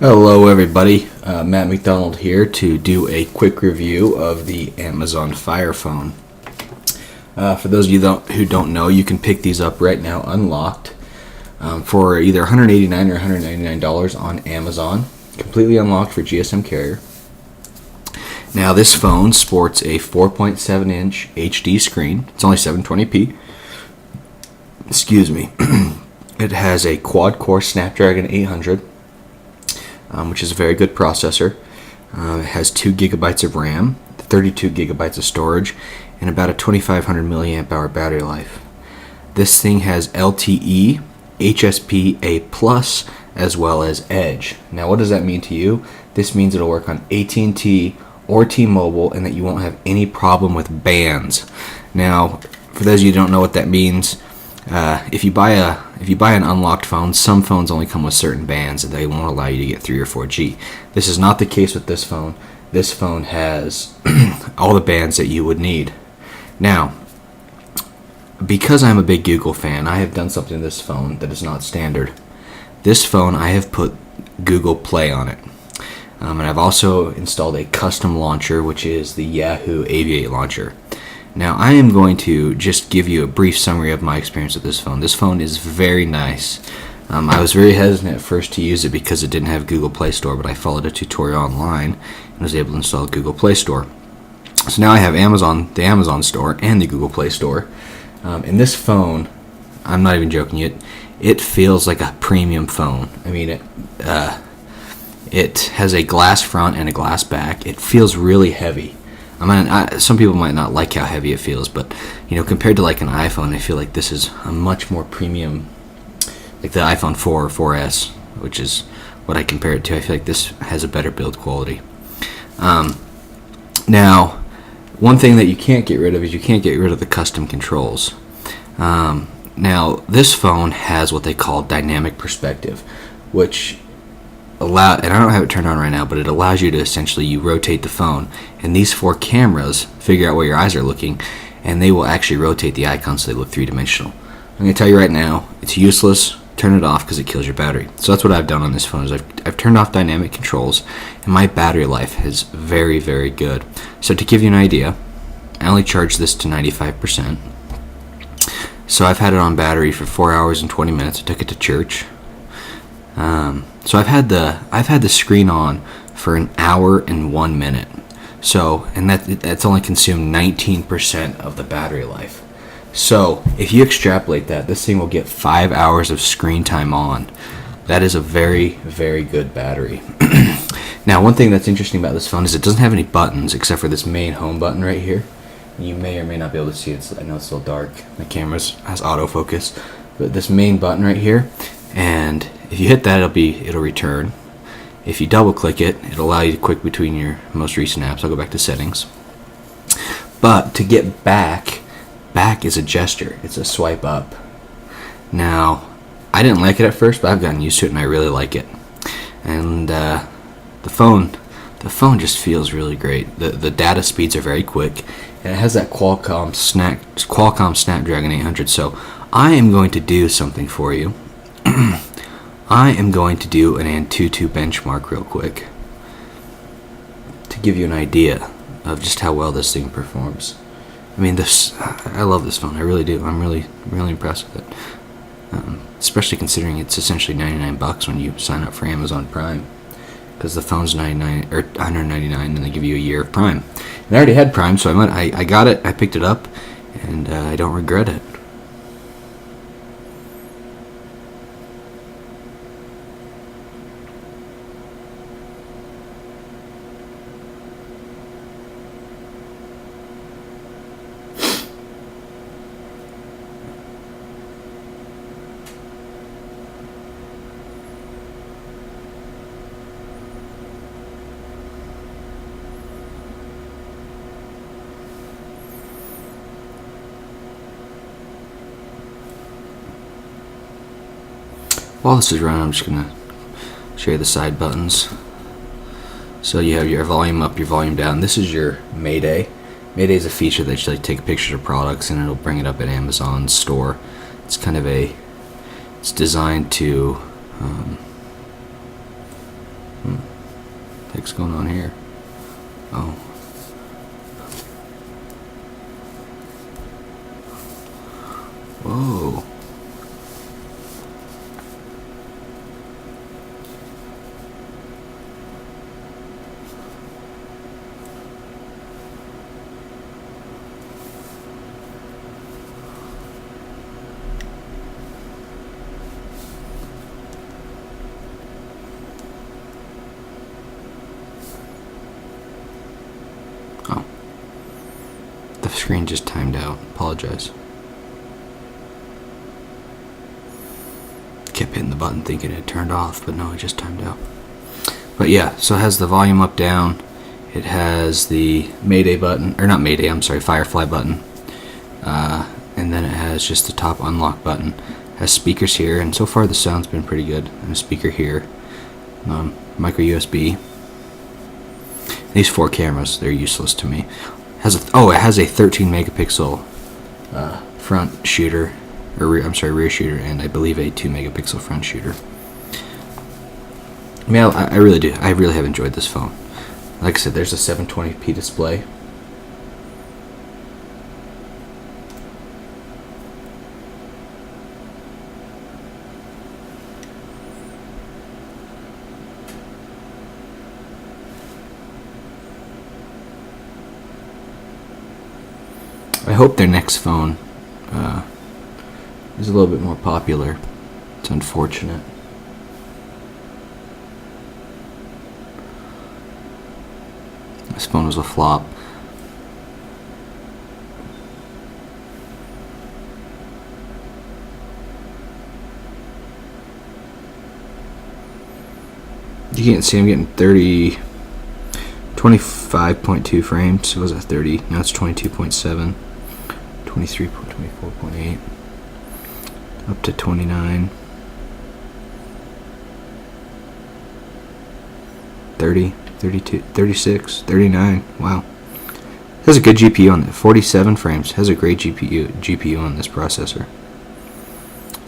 Hello everybody, Matt McDonald here to do a quick review of the Amazon Fire Phone. For those of you who don't know, you can pick these up right now unlocked for either $189 or $199 on Amazon, completely unlocked for GSM carrier. Now this phone sports a 4.7 inch HD screen. It's only 720p. Excuse me. It has a quad-core Snapdragon 800. Which is a very good processor. It has 2 gigabytes of RAM, 32 gigabytes of storage, and about a 2500 milliamp hour battery life. This thing has LTE, HSP A+, as well as Edge. Now what does that mean to you? This means it'll work on AT&T or T-Mobile and that you won't have any problem with bands. Now, for those of you who don't know what that means, if you buy an unlocked phone, some phones only come with certain bands and they won't allow you to get 3 or 4G. This is not the case with this phone. This phone has all the bands that you would need. Now, because I'm a big Google fan, I have done something to this phone that is not standard. This phone, I have put Google Play on it. And I've also installed a custom launcher, which is the Yahoo Aviate launcher. Now, I am going to just give you a brief summary of my experience with this phone. This phone is very nice. I was very hesitant at first to use it because it didn't have Google Play Store, but I followed a tutorial online and was able to install Google Play Store. So now I have the Amazon Store, and the Google Play Store. And this phone, I'm not even joking, it feels like a premium phone. I mean, it has a glass front and a glass back. It feels really heavy. Some people might not like how heavy it feels, but compared to like an iPhone, I feel like this is a much more premium, like the iPhone 4 or 4S, which is what I compare it to. I feel like this has a better build quality. Now, one thing that you can't get rid of is you can't get rid of the custom controls. Now, this phone has what they call dynamic perspective, which and I don't have it turned on right now, but it allows you to essentially, you rotate the phone, and these 4 cameras figure out where your eyes are looking, and they will actually rotate the icons so they look three-dimensional. I'm going to tell you right now, it's useless. Turn it off because it kills your battery. So that's what I've done on this phone, is I've turned off dynamic controls, and my battery life is very, very good. So to give you an idea, I only charged this to 95%. So I've had it on battery for 4 hours and 20 minutes. I took it to church. So I've had the screen on for an hour and 1 minute. So, and that's only consumed 19% of the battery life. So if you extrapolate that, this thing will get 5 hours of screen time on. That is a very, very good battery. Now, one thing that's interesting about this phone is it doesn't have any buttons except for this main home button right here. You may or may not be able to see it. I know it's a little dark. The camera has autofocus, but this main button right here, and if you hit that, it'll return. If you double click it, it'll allow you to click between your most recent apps. I'll go back to settings. But to get back is a gesture. It's a swipe up. Now, I didn't like it at first, but I've gotten used to it and I really like it. And the phone just feels really great. The data speeds are very quick, and it has that Qualcomm Snapdragon 800. So I am going to do something for you. I am going to do an Antutu benchmark real quick to give you an idea of just how well this thing performs. I mean, I love this phone. I really do. I'm really, really impressed with it. Especially considering it's essentially $99 when you sign up for Amazon Prime, because the phone's $99 or $199, and they give you a year of Prime. And I already had Prime, so I got it. I picked it up, and I don't regret it. While this is running, I'm just going to show you the side buttons. So you have your volume up, your volume down. This is your Mayday. Mayday is a feature that you take pictures of products and it'll bring it up at Amazon's store. It's kind of it's designed to What's going on here? Oh. Whoa. Oh. The screen just timed out. Apologize. Kept hitting the button thinking it turned off, but no, it just timed out. But yeah, so it has the volume up, down. It has the Mayday button, or not Mayday, I'm sorry, Firefly button. And then it has just the top unlock button. It has speakers here, and so far the sound's been pretty good. And a speaker here. Micro USB. These 4 cameras, they're useless to me. It has a 13 megapixel front shooter, or rear shooter, and I believe a 2 megapixel front shooter. I mean, I really do. I really have enjoyed this phone. Like I said, there's a 720p display. I hope their next phone is a little bit more popular. It's unfortunate. This phone was a flop. You can't see I'm getting 25.2 frames. It was at 30. Now it's 22.7. 24.8. Up to 29. 30. 32, 36, 39. Wow. Has a good GPU on it. 47 frames. Has a great GPU on this processor.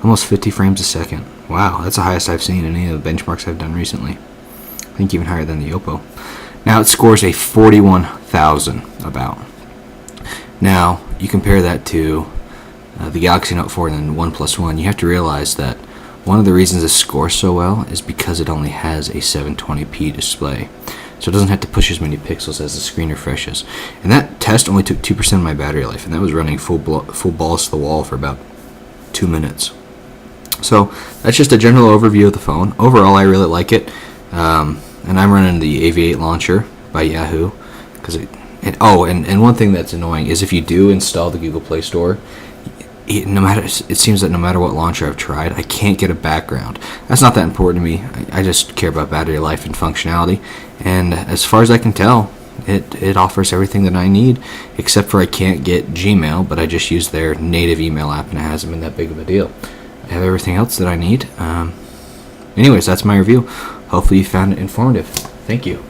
Almost 50 frames a second. Wow, that's the highest I've seen in any of the benchmarks I've done recently. I think even higher than the Oppo. Now it scores a 41,000 about. Now you compare that to the Galaxy Note 4 and then OnePlus One. You have to realize that one of the reasons it scores so well is because it only has a 720p display. So it doesn't have to push as many pixels as the screen refreshes. And that test only took 2% of my battery life, and that was running full balls to the wall for about 2 minutes. So that's just a general overview of the phone. Overall, I really like it. And I'm running the AV8 launcher by Yahoo. And one thing that's annoying is if you do install the Google Play Store, it seems that no matter what launcher I've tried, I can't get a background. That's not that important to me. I just care about battery life and functionality. And as far as I can tell, it offers everything that I need, except for I can't get Gmail, but I just use their native email app, and it hasn't been that big of a deal. I have everything else that I need. Anyways, that's my review. Hopefully you found it informative. Thank you.